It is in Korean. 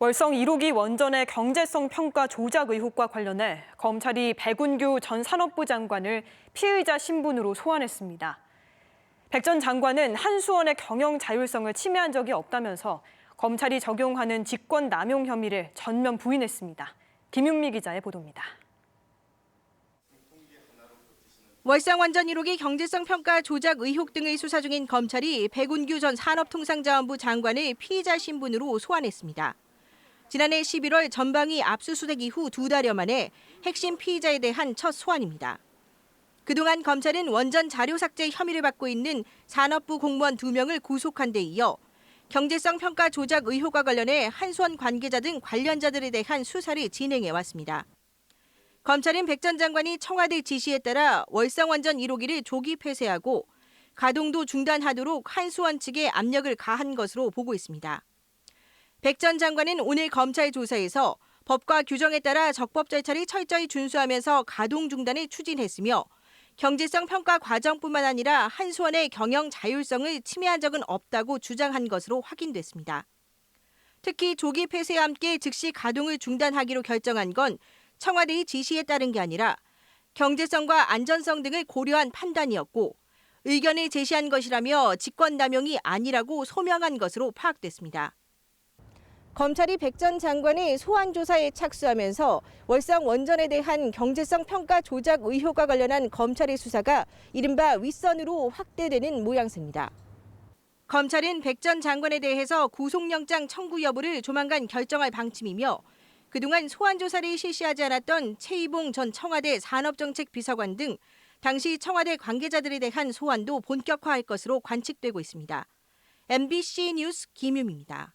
월성 1호기 원전의 경제성 평가 조작 의혹과 관련해 검찰이 백운규 전 산업부 장관을 피의자 신분으로 소환했습니다. 백 전 장관은 한수원의 경영 자율성을 침해한 적이 없다면서 검찰이 적용하는 직권 남용 혐의를 전면 부인했습니다. 김윤미 기자의 보도입니다. 월성 원전 1호기 경제성 평가 조작 의혹 등의 수사 중인 검찰이 백운규 전 산업통상자원부 장관을 피의자 신분으로 소환했습니다. 지난해 11월 전방위 압수수색 이후 2달여 만에 핵심 피의자에 대한 첫 소환입니다. 그동안 검찰은 원전 자료 삭제 혐의를 받고 있는 산업부 공무원 2명을 구속한 데 이어 경제성 평가 조작 의혹과 관련해 한수원 관계자 등 관련자들에 대한 수사를 진행해 왔습니다. 검찰은 백 전 장관이 청와대 지시에 따라 월성 원전 1호기를 조기 폐쇄하고 가동도 중단하도록 한수원 측에 압력을 가한 것으로 보고 있습니다. 백 전 장관은 오늘 검찰 조사에서 법과 규정에 따라 적법 절차를 철저히 준수하면서 가동 중단을 추진했으며 경제성 평가 과정뿐만 아니라 한수원의 경영 자율성을 침해한 적은 없다고 주장한 것으로 확인됐습니다. 특히 조기 폐쇄와 함께 즉시 가동을 중단하기로 결정한 건 청와대의 지시에 따른 게 아니라 경제성과 안전성 등을 고려한 판단이었고 의견을 제시한 것이라며 직권남용이 아니라고 소명한 것으로 파악됐습니다. 검찰이 백 전 장관의 소환 조사에 착수하면서 월성 원전에 대한 경제성 평가 조작 의혹과 관련한 검찰의 수사가 이른바 윗선으로 확대되는 모양새입니다. 검찰은 백 전 장관에 대해서 구속영장 청구 여부를 조만간 결정할 방침이며 그동안 소환 조사를 실시하지 않았던 최이봉 전 청와대 산업정책비서관 등 당시 청와대 관계자들에 대한 소환도 본격화할 것으로 관측되고 있습니다. MBC 뉴스 김유미입니다.